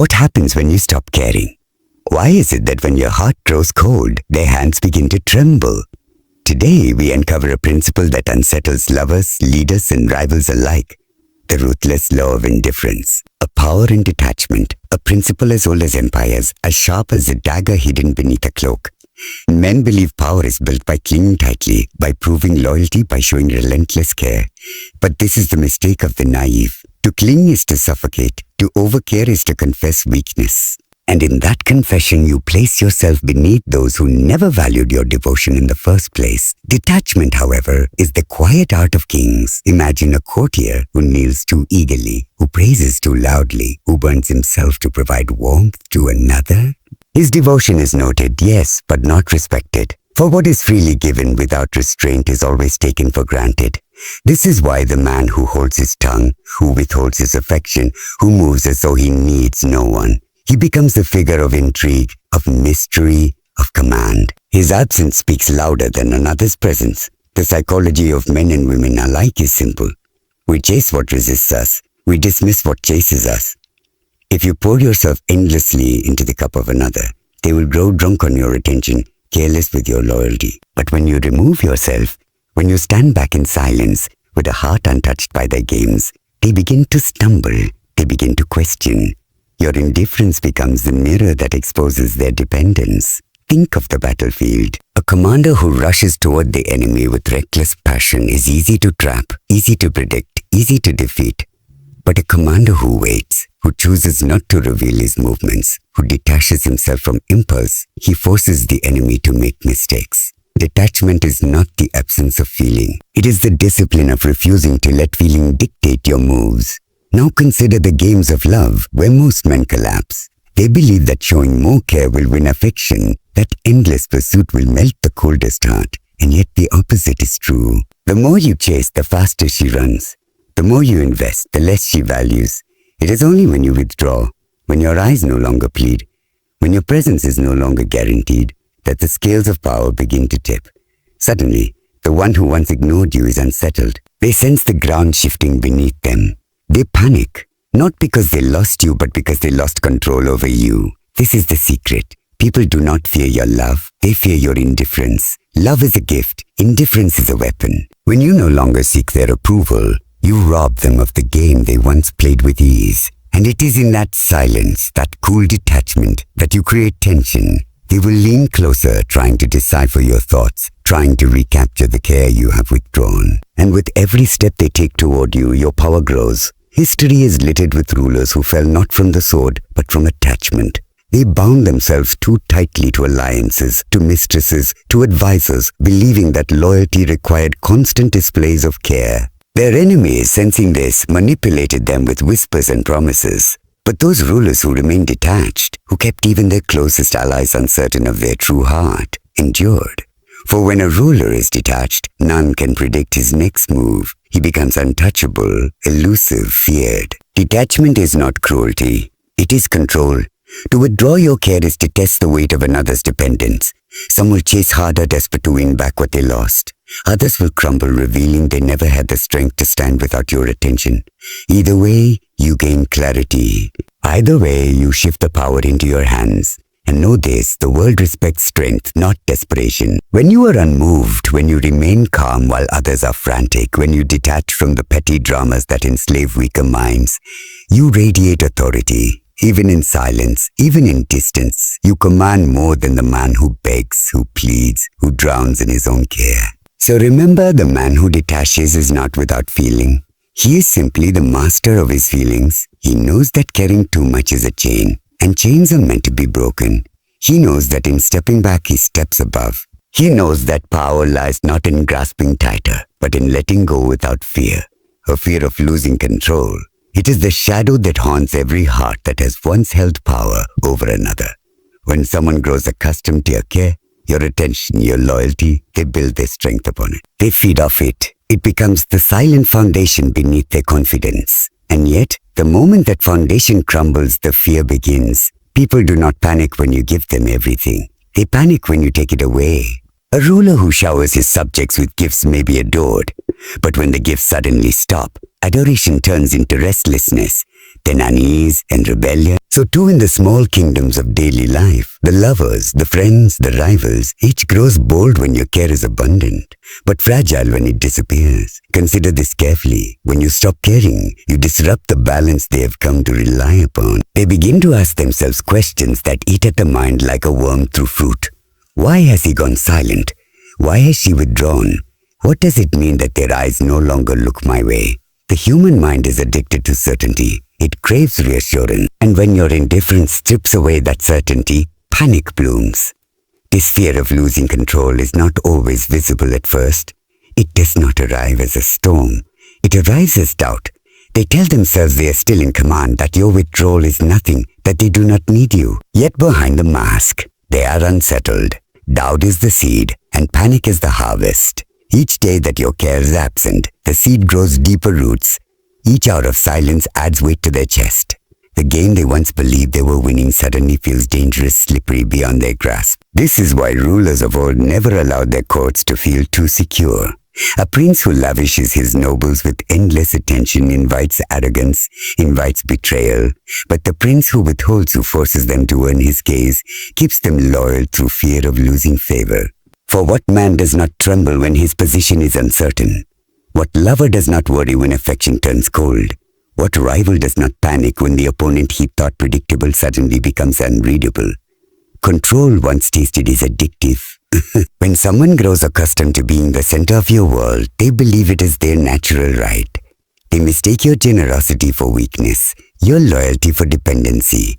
What happens when you stop caring? Why is it that when your heart grows cold, their hands begin to tremble? Today, we uncover a principle that unsettles lovers, leaders, and rivals alike. The ruthless law of indifference. A power in detachment, a principle as old as empires, as sharp as a dagger hidden beneath a cloak. Men believe power is built by clinging tightly, by proving loyalty, by showing relentless care. But this is the mistake of the naive. To cling is to suffocate. To overcare is to confess weakness. And in that confession, you place yourself beneath those who never valued your devotion in the first place. Detachment, however, is the quiet art of kings. Imagine a courtier who kneels too eagerly, who praises too loudly, who burns himself to provide warmth to another. His devotion is noted, yes, but not respected. For what is freely given without restraint is always taken for granted. This is why the man who holds his tongue, who withholds his affection, who moves as though he needs no one, he becomes the figure of intrigue, of mystery, of command. His absence speaks louder than another's presence. The psychology of men and women alike is simple. We chase what resists us. We dismiss what chases us. If you pour yourself endlessly into the cup of another, they will grow drunk on your attention, careless with your loyalty. But when you remove yourself, when you stand back in silence, with a heart untouched by their games, they begin to stumble, they begin to question. Your indifference becomes the mirror that exposes their dependence. Think of the battlefield. A commander who rushes toward the enemy with reckless passion is easy to trap, easy to predict, easy to defeat. But a commander who waits, who chooses not to reveal his movements, who detaches himself from impulse, he forces the enemy to make mistakes. Detachment is not the absence of feeling. It is the discipline of refusing to let feeling dictate your moves. Now consider the games of love where most men collapse. They believe that showing more care will win affection, that endless pursuit will melt the coldest heart, and yet the opposite is true. The more you chase, the faster she runs. The more you invest, the less she values. It is only when you withdraw, when your eyes no longer plead, when your presence is no longer guaranteed, that the scales of power begin to tip. Suddenly, the one who once ignored you is unsettled. They sense the ground shifting beneath them. They panic, not because they lost you, but because they lost control over you. This is the secret. People do not fear your love, they fear your indifference. Love is a gift, indifference is a weapon. When you no longer seek their approval, you rob them of the game they once played with ease. And it is in that silence, that cool detachment, that you create tension. They will lean closer, trying to decipher your thoughts, trying to recapture the care you have withdrawn. And with every step they take toward you, your power grows. History is littered with rulers who fell not from the sword, but from attachment. They bound themselves too tightly to alliances, to mistresses, to advisors, believing that loyalty required constant displays of care. Their enemies, sensing this, manipulated them with whispers and promises. But those rulers who remained detached, who kept even their closest allies uncertain of their true heart, endured. For when a ruler is detached, none can predict his next move. He becomes untouchable, elusive, feared. Detachment is not cruelty. It is control. To withdraw your care is to test the weight of another's dependence. Some will chase harder, desperate to win back what they lost. Others will crumble, revealing they never had the strength to stand without your attention. Either way, you gain clarity. Either way, you shift the power into your hands. And know this, the world respects strength, not desperation. When you are unmoved, when you remain calm while others are frantic, when you detach from the petty dramas that enslave weaker minds, you radiate authority. Even in silence, even in distance, you command more than the man who begs, who pleads, who drowns in his own care. So remember, the man who detaches is not without feeling. He is simply the master of his feelings. He knows that caring too much is a chain, and chains are meant to be broken. He knows that in stepping back, he steps above. He knows that power lies not in grasping tighter, but in letting go without fear, a fear of losing control. It is the shadow that haunts every heart that has once held power over another. When someone grows accustomed to your care, your attention, your loyalty, they build their strength upon it. They feed off it. It becomes the silent foundation beneath their confidence. And yet, the moment that foundation crumbles, the fear begins. People do not panic when you give them everything. They panic when you take it away. A ruler who showers his subjects with gifts may be adored, but when the gifts suddenly stop, adoration turns into restlessness. then unease and rebellion. So too in the small kingdoms of daily life, the lovers, the friends, the rivals, each grows bold when your care is abundant, but fragile when it disappears. Consider this carefully. When you stop caring, you disrupt the balance they have come to rely upon. They begin to ask themselves questions that eat at the mind like a worm through fruit. Why has he gone silent? Why has she withdrawn? What does it mean that their eyes no longer look my way? The human mind is addicted to certainty. It craves reassurance, and when your indifference strips away that certainty, panic blooms. This fear of losing control is not always visible at first. It does not arrive as a storm. It arrives as doubt. They tell themselves they are still in command, that your withdrawal is nothing, that they do not need you. Yet behind the mask, they are unsettled. Doubt is the seed, and panic is the harvest. Each day that your care is absent, the seed grows deeper roots. Each hour of silence adds weight to their chest. The game they once believed they were winning suddenly feels dangerous, slippery beyond their grasp. This is why rulers of old never allowed their courts to feel too secure. A prince who lavishes his nobles with endless attention invites arrogance, invites betrayal, but the prince who withholds, who forces them to earn his gaze, keeps them loyal through fear of losing favor. For what man does not tremble when his position is uncertain? What lover does not worry when affection turns cold? What rival does not panic when the opponent he thought predictable suddenly becomes unreadable? Control once tasted is addictive. When someone grows accustomed to being the center of your world, they believe it is their natural right. They mistake your generosity for weakness, your loyalty for dependency.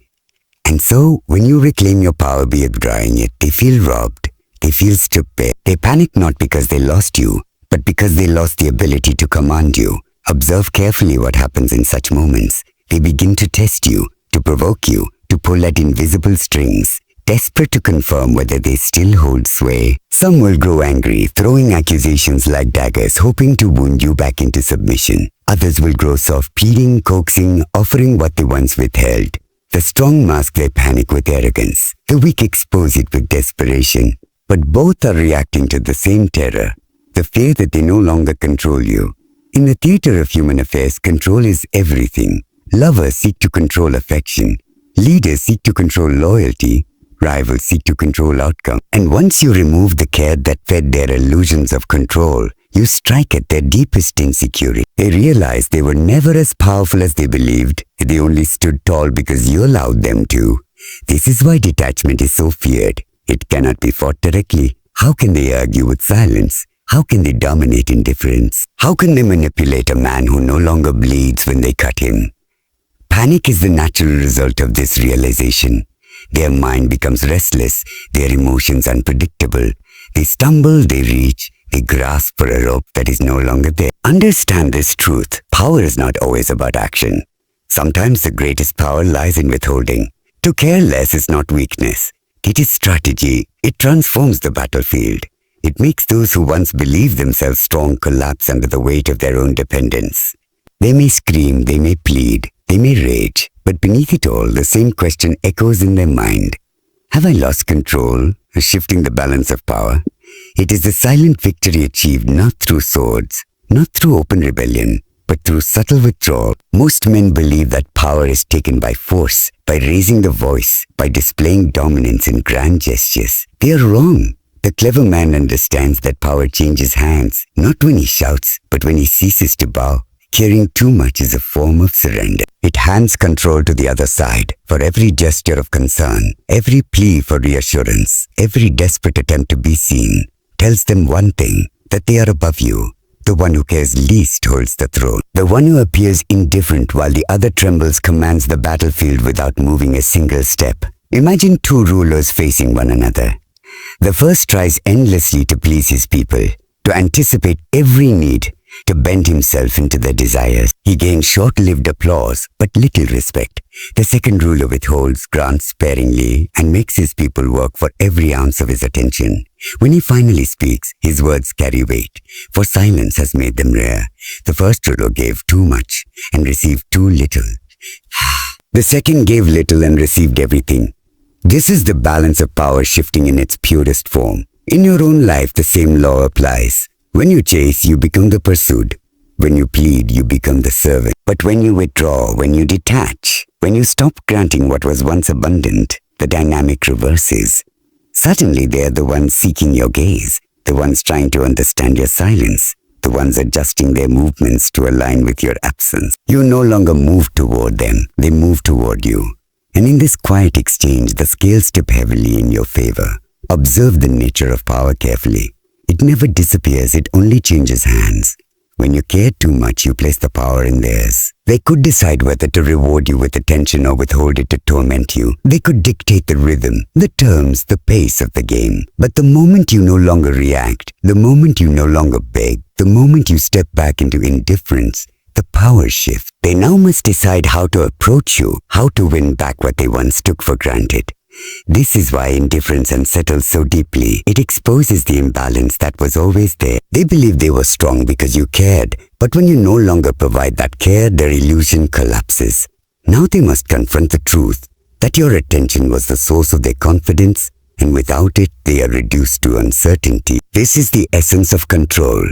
And so, when you reclaim your power by withdrawing it, they feel robbed. They feel stripped bare. They panic not because they lost you, but because they lost the ability to command you. Observe carefully what happens in such moments. They begin to test you, to provoke you, to pull at invisible strings, desperate to confirm whether they still hold sway. Some will grow angry, throwing accusations like daggers, hoping to wound you back into submission. Others will grow soft, pleading, coaxing, offering what they once withheld. The strong mask their panic with arrogance. The weak expose it with desperation. But both are reacting to the same terror, the fear that they no longer control you. In the theater of human affairs, control is everything. Lovers seek to control affection. Leaders seek to control loyalty. Rivals seek to control outcome. And once you remove the care that fed their illusions of control, you strike at their deepest insecurity. They realize they were never as powerful as they believed. They only stood tall because you allowed them to. This is why detachment is so feared. It cannot be fought directly. How can they argue with silence? How can they dominate indifference? How can they manipulate a man who no longer bleeds when they cut him? Panic is the natural result of this realization. Their mind becomes restless, their emotions unpredictable. They stumble, they reach, they grasp for a rope that is no longer there. Understand this truth. Power is not always about action. Sometimes the greatest power lies in withholding. To care less is not weakness. It is strategy. It transforms the battlefield. It makes those who once believed themselves strong collapse under the weight of their own dependence. They may scream, they may plead, they may rage, but beneath it all, the same question echoes in their mind. Have I lost control, shifting the balance of power? It is the silent victory achieved not through swords, not through open rebellion, but through subtle withdrawal. Most men believe that power is taken by force, by raising the voice, by displaying dominance in grand gestures. They are wrong. The clever man understands that power changes hands, not when he shouts, but when he ceases to bow. Caring too much is a form of surrender. It hands control to the other side. For every gesture of concern, every plea for reassurance, every desperate attempt to be seen, tells them one thing, that they are above you. The one who cares least holds the throne. The one who appears indifferent while the other trembles commands the battlefield without moving a single step. Imagine two rulers facing one another. The first tries endlessly to please his people, to anticipate every need, to bend himself into their desires. He gains short-lived applause, but little respect. The second ruler withholds, grants sparingly, and makes his people work for every ounce of his attention. When he finally speaks, his words carry weight, for silence has made them rare. The first ruler gave too much and received too little. The second gave little and received everything. This is the balance of power shifting in its purest form. In your own life, the same law applies. When you chase, you become the pursued. When you plead, you become the servant. But But when you withdraw, when you detach, when you stop granting what was once abundant, the dynamic reverses. Suddenly they are the ones seeking your gaze, the ones trying to understand your silence, the ones adjusting their movements to align with your absence. You no longer move toward them, they move toward you. And in this quiet exchange, the scales tip heavily in your favor. Observe the nature of power carefully. It never disappears, it only changes hands. When you care too much, you place the power in theirs. They could decide whether to reward you with attention or withhold it to torment you. They could dictate the rhythm, the terms, the pace of the game. But the moment you no longer react, the moment you no longer beg, the moment you step back into indifference, the power shifts. They now must decide how to approach you, how to win back what they once took for granted. This is why indifference unsettles so deeply. It exposes the imbalance that was always there. They believed they were strong because you cared, but when you no longer provide that care, their illusion collapses. Now they must confront the truth, that your attention was the source of their confidence, and without it, they are reduced to uncertainty. This is the essence of control,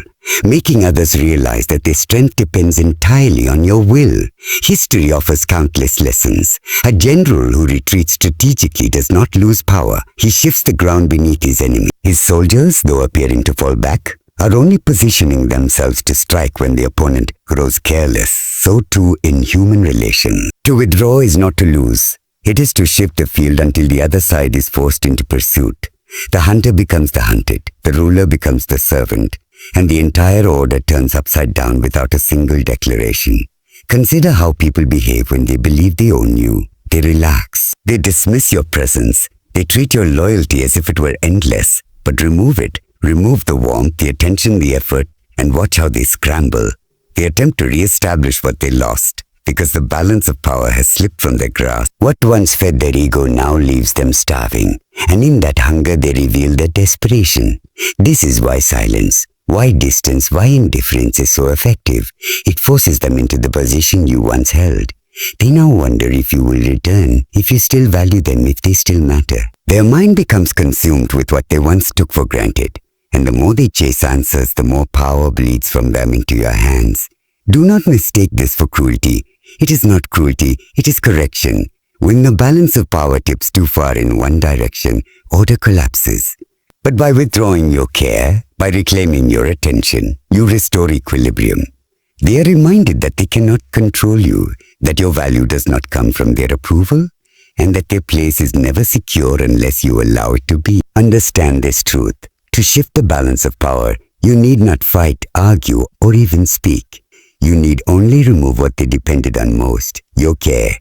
making others realize that their strength depends entirely on your will. History offers countless lessons. A general who retreats strategically does not lose power. He shifts the ground beneath his enemy. His soldiers, though appearing to fall back, are only positioning themselves to strike when the opponent grows careless. So too in human relations. To withdraw is not to lose. It is to shift the field until the other side is forced into pursuit. The hunter becomes the hunted, the ruler becomes the servant, and the entire order turns upside down without a single declaration. Consider how people behave when they believe they own you. They relax. They dismiss your presence. They treat your loyalty as if it were endless. But remove it. Remove the warmth, the attention, the effort, and watch how they scramble. They attempt to re-establish what they lost, because the balance of power has slipped from their grasp. What once fed their ego now leaves them starving, and in that hunger they reveal their desperation. This is why silence, why distance, why indifference is so effective. It forces them into the position you once held. They now wonder if you will return, if you still value them, if they still matter. Their mind becomes consumed with what they once took for granted, and the more they chase answers, the more power bleeds from them into your hands. Do not mistake this for cruelty. It is not cruelty, it is correction. When the balance of power tips too far in one direction, order collapses. But by withdrawing your care, by reclaiming your attention, you restore equilibrium. They are reminded that they cannot control you, that your value does not come from their approval, and that their place is never secure unless you allow it to be. Understand this truth. To shift the balance of power, you need not fight, argue, or even speak. You need only remove what they depended on most, your care.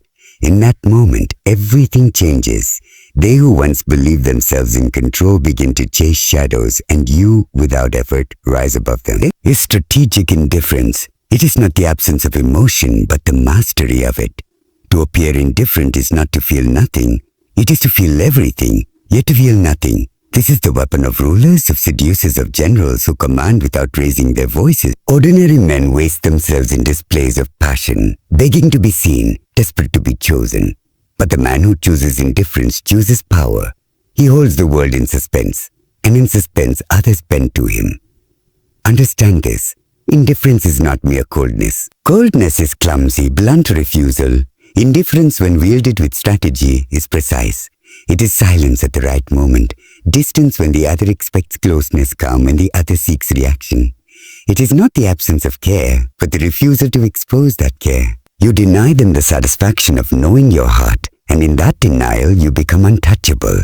In that moment, everything changes. They who once believed themselves in control begin to chase shadows, and you, without effort, rise above them. Is strategic indifference. It is not the absence of emotion, but the mastery of it. To appear indifferent is not to feel nothing. It is to feel everything, yet to feel nothing. This is the weapon of rulers, of seducers, of generals who command without raising their voices. Ordinary men waste themselves in displays of passion, begging to be seen, desperate to be chosen. But the man who chooses indifference chooses power. He holds the world in suspense, and in suspense others bend to him. Understand this. Indifference is not mere coldness. Coldness is clumsy, blunt refusal. Indifference, when wielded with strategy, is precise. It is silence at the right moment, distance when the other expects closeness, calm when the other seeks reaction. It is not the absence of care, but the refusal to expose that care. You deny them the satisfaction of knowing your heart, and in that denial you become untouchable.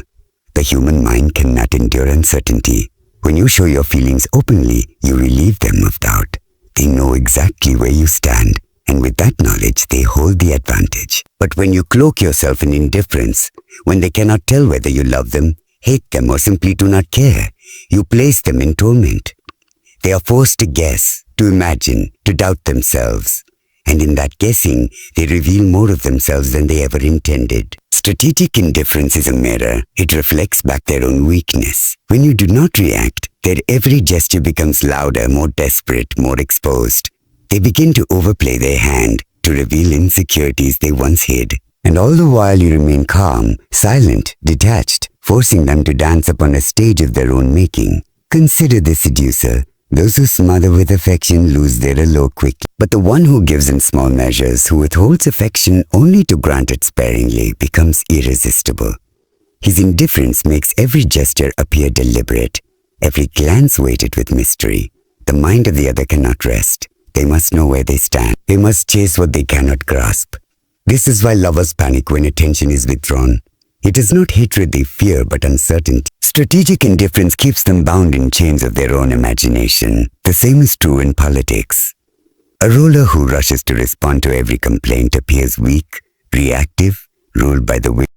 The human mind cannot endure uncertainty. When you show your feelings openly, you relieve them of doubt. They know exactly where you stand, and with that knowledge they hold the advantage. But when you cloak yourself in indifference, when they cannot tell whether you love them, hate them, or simply do not care, you place them in torment. They are forced to guess, to imagine, to doubt themselves. And in that guessing, they reveal more of themselves than they ever intended. Strategic indifference is a mirror. It reflects back their own weakness. When you do not react, their every gesture becomes louder, more desperate, more exposed. They begin to overplay their hand, to reveal insecurities they once hid. And all the while you remain calm, silent, detached, forcing them to dance upon a stage of their own making. Consider the seducer. Those who smother with affection lose their allure quickly. But the one who gives in small measures, who withholds affection only to grant it sparingly, becomes irresistible. His indifference makes every gesture appear deliberate, every glance weighted with mystery. The mind of the other cannot rest. They must know where they stand. They must chase what they cannot grasp. This is why lovers panic when attention is withdrawn. It is not hatred they fear, but uncertainty. Strategic indifference keeps them bound in chains of their own imagination. The same is true in politics. A ruler who rushes to respond to every complaint appears weak, reactive, ruled by the will.